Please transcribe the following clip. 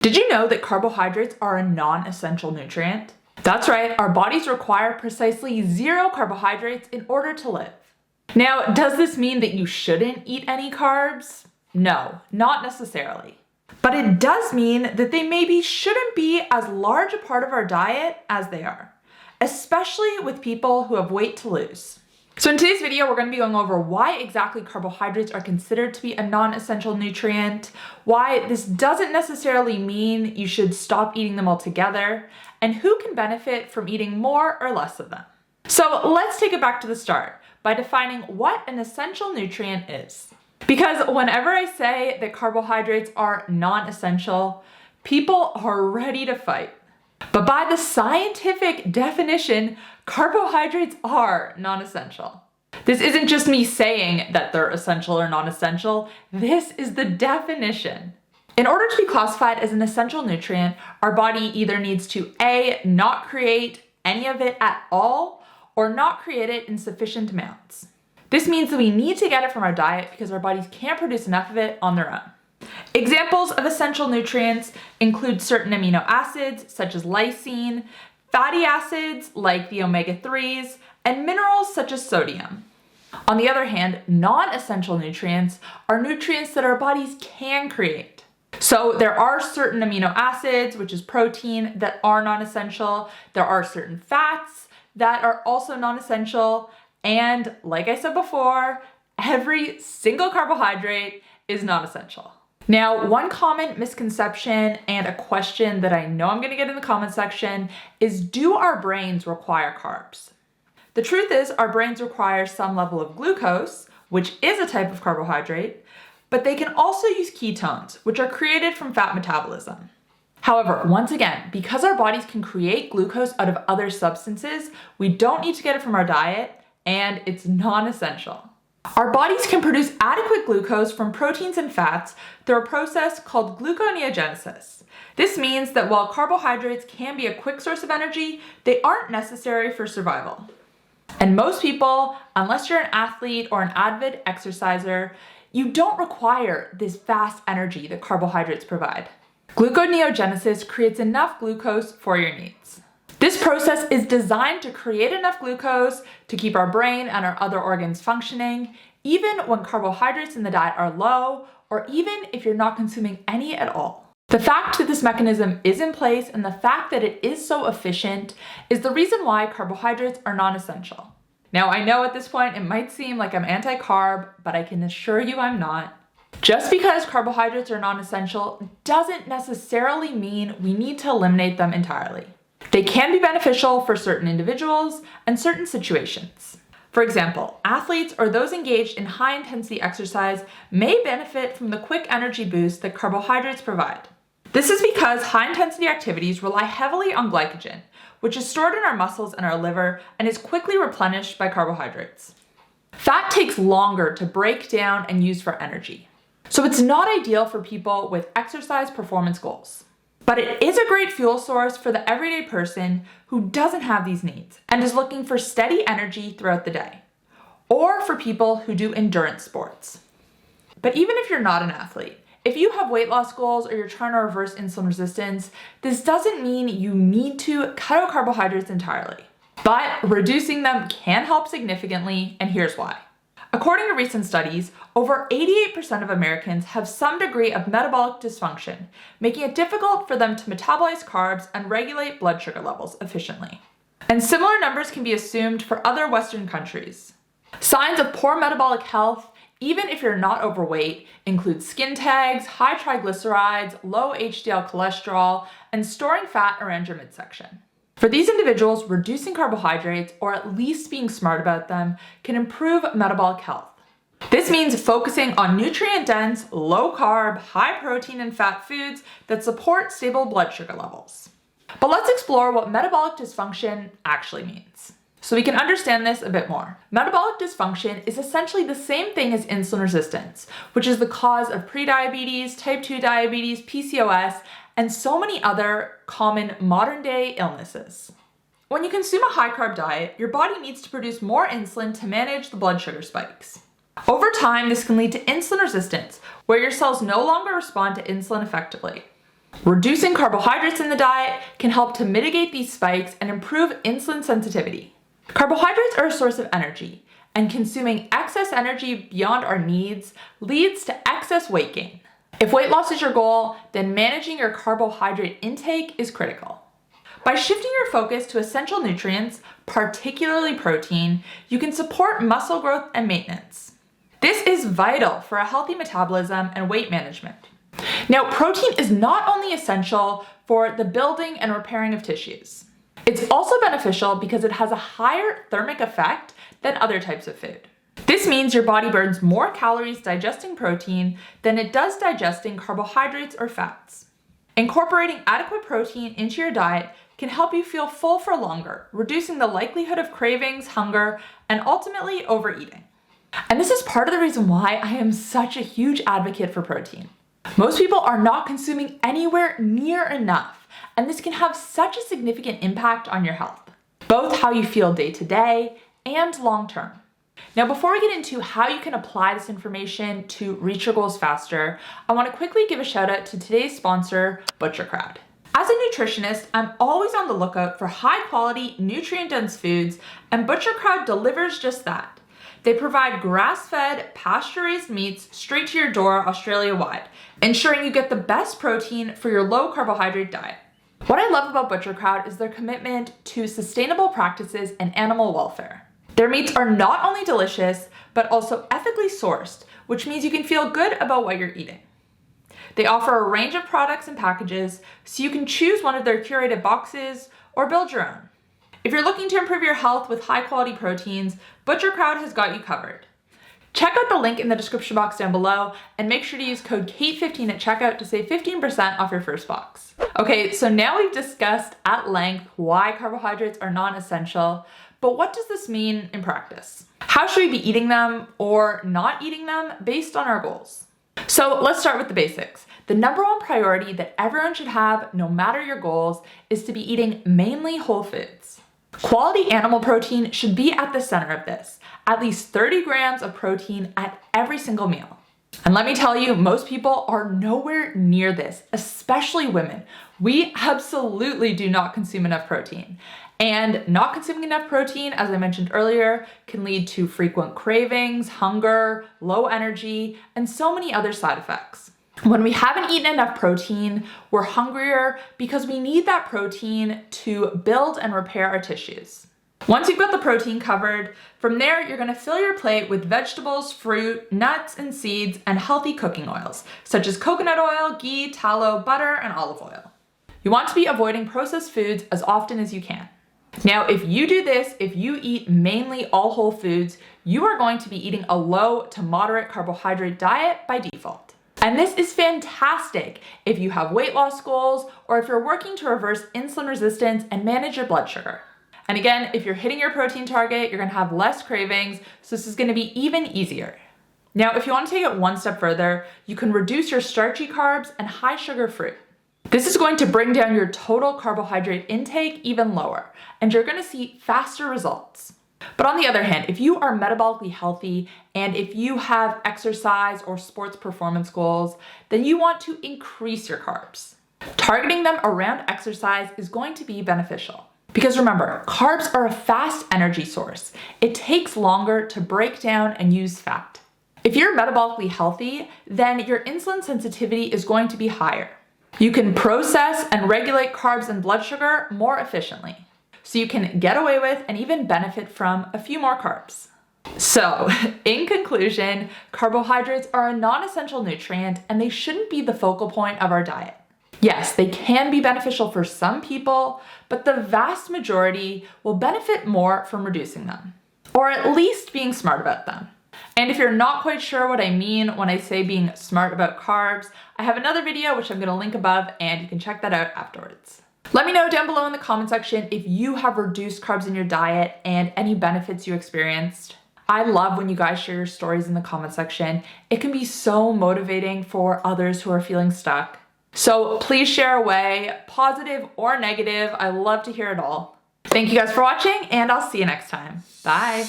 Did you know that carbohydrates are a non-essential nutrient? That's right, our bodies require precisely 0 carbohydrates in order to live. Now, does this mean that you shouldn't eat any carbs? No, not necessarily. But it does mean that they maybe shouldn't be as large a part of our diet as they are, especially with people who have weight to lose. So in today's video, we're going to be going over why exactly carbohydrates are considered to be a non-essential nutrient, why this doesn't necessarily mean you should stop eating them altogether, and who can benefit from eating more or less of them. So let's take it back to the start by defining what an essential nutrient is. Because whenever I say that carbohydrates are non-essential, people are ready to fight. But by the scientific definition, carbohydrates are non-essential. This isn't just me saying that they're essential or non-essential. This is the definition. In order to be classified as an essential nutrient, our body either needs to A, not create any of it at all, or not create it in sufficient amounts. This means that we need to get it from our diet because our bodies can't produce enough of it on their own. Examples of essential nutrients include certain amino acids such as lysine, fatty acids like the omega-3s, and minerals such as sodium. On the other hand, non-essential nutrients are nutrients that our bodies can create. So there are certain amino acids, which is protein, that are non-essential. There are certain fats that are also non-essential. And like I said before, every single carbohydrate is non-essential. Now, one common misconception and a question that I know I'm going to get in the comment section is, do our brains require carbs? The truth is, our brains require some level of glucose, which is a type of carbohydrate, but they can also use ketones, which are created from fat metabolism. However, once again, because our bodies can create glucose out of other substances, we don't need to get it from our diet, and it's non-essential. Our bodies can produce adequate glucose from proteins and fats through a process called gluconeogenesis. This means that while carbohydrates can be a quick source of energy, they aren't necessary for survival. And most people, unless you're an athlete or an avid exerciser, you don't require this fast energy that carbohydrates provide. Gluconeogenesis creates enough glucose for your needs. This process is designed to create enough glucose to keep our brain and our other organs functioning, even when carbohydrates in the diet are low, or even if you're not consuming any at all. The fact that this mechanism is in place and the fact that it is so efficient is the reason why carbohydrates are non-essential. Now, I know at this point it might seem like I'm anti-carb, but I can assure you I'm not. Just because carbohydrates are non-essential doesn't necessarily mean we need to eliminate them entirely. They can be beneficial for certain individuals and certain situations. For example, athletes or those engaged in high-intensity exercise may benefit from the quick energy boost that carbohydrates provide. This is because high-intensity activities rely heavily on glycogen, which is stored in our muscles and our liver and is quickly replenished by carbohydrates. Fat takes longer to break down and use for energy, so it's not ideal for people with exercise performance goals. But it is a great fuel source for the everyday person who doesn't have these needs and is looking for steady energy throughout the day, or for people who do endurance sports. But even if you're not an athlete, if you have weight loss goals or you're trying to reverse insulin resistance, this doesn't mean you need to cut out carbohydrates entirely. But reducing them can help significantly, and here's why. According to recent studies, over 88% of Americans have some degree of metabolic dysfunction, making it difficult for them to metabolize carbs and regulate blood sugar levels efficiently. And similar numbers can be assumed for other Western countries. Signs of poor metabolic health, even if you're not overweight, include skin tags, high triglycerides, low HDL cholesterol, and storing fat around your midsection. For these individuals, reducing carbohydrates, or at least being smart about them, can improve metabolic health. This means focusing on nutrient-dense, low-carb, high-protein and fat foods that support stable blood sugar levels. But let's explore what metabolic dysfunction actually means, so we can understand this a bit more. Metabolic dysfunction is essentially the same thing as insulin resistance, which is the cause of prediabetes, type 2 diabetes, PCOS, and so many other common modern-day illnesses. When you consume a high-carb diet, your body needs to produce more insulin to manage the blood sugar spikes. Over time, this can lead to insulin resistance, where your cells no longer respond to insulin effectively. Reducing carbohydrates in the diet can help to mitigate these spikes and improve insulin sensitivity. Carbohydrates are a source of energy, and consuming excess energy beyond our needs leads to excess weight gain. If weight loss is your goal, then managing your carbohydrate intake is critical. By shifting your focus to essential nutrients, particularly protein, you can support muscle growth and maintenance. This is vital for a healthy metabolism and weight management. Now, protein is not only essential for the building and repairing of tissues. It's also beneficial because it has a higher thermic effect than other types of food. This means your body burns more calories digesting protein than it does digesting carbohydrates or fats. Incorporating adequate protein into your diet can help you feel full for longer, reducing the likelihood of cravings, hunger, and ultimately overeating. And this is part of the reason why I am such a huge advocate for protein. Most people are not consuming anywhere near enough, and this can have such a significant impact on your health, both how you feel day to day and long term. Now, before we get into how you can apply this information to reach your goals faster, I want to quickly give a shout out to today's sponsor, ButcherCrowd. As a nutritionist, I'm always on the lookout for high quality, nutrient-dense foods, and ButcherCrowd delivers just that. They provide grass-fed, pasture-raised meats straight to your door Australia-wide, ensuring you get the best protein for your low-carbohydrate diet. What I love about ButcherCrowd is their commitment to sustainable practices and animal welfare. Their meats are not only delicious, but also ethically sourced, which means you can feel good about what you're eating. They offer a range of products and packages, so you can choose one of their curated boxes or build your own. If you're looking to improve your health with high-quality proteins, ButcherCrowd has got you covered. Check out the link in the description box down below and make sure to use code KATE15 at checkout to save 15% off your first box. Okay, so now we've discussed at length why carbohydrates are non-essential, but what does this mean in practice? How should we be eating them or not eating them based on our goals? So let's start with the basics. The number one priority that everyone should have, no matter your goals, is to be eating mainly whole foods. Quality animal protein should be at the center of this, at least 30 grams of protein at every single meal. And let me tell you, most people are nowhere near this, especially women. We absolutely do not consume enough protein. And not consuming enough protein, as I mentioned earlier, can lead to frequent cravings, hunger, low energy, and so many other side effects. When we haven't eaten enough protein, we're hungrier because we need that protein to build and repair our tissues. Once you've got the protein covered, from there you're going to fill your plate with vegetables, fruit, nuts, and seeds, and healthy cooking oils, such as coconut oil, ghee, tallow, butter, and olive oil. You want to be avoiding processed foods as often as you can. Now, if you do this, if you eat mainly all whole foods, you are going to be eating a low to moderate carbohydrate diet by default. And this is fantastic if you have weight loss goals or if you're working to reverse insulin resistance and manage your blood sugar. And again, if you're hitting your protein target, you're gonna have less cravings, so this is gonna be even easier. Now, if you want to take it one step further, you can reduce your starchy carbs and high sugar fruit. This is going to bring down your total carbohydrate intake even lower, and you're gonna see faster results. But on the other hand, if you are metabolically healthy and if you have exercise or sports performance goals, then you want to increase your carbs. Targeting them around exercise is going to be beneficial. Because remember, carbs are a fast energy source. It takes longer to break down and use fat. If you're metabolically healthy, then your insulin sensitivity is going to be higher. You can process and regulate carbs and blood sugar more efficiently. So you can get away with and even benefit from a few more carbs. So, in conclusion, carbohydrates are a non-essential nutrient and they shouldn't be the focal point of our diet. Yes, they can be beneficial for some people, but the vast majority will benefit more from reducing them, or at least being smart about them. And if you're not quite sure what I mean when I say being smart about carbs, I have another video which I'm going to link above and you can check that out afterwards. Let me know down below in the comment section if you have reduced carbs in your diet and any benefits you experienced. I love when you guys share your stories in the comment section. It can be so motivating for others who are feeling stuck. So please share away, positive or negative. I love to hear it all. Thank you guys for watching and I'll see you next time. Bye.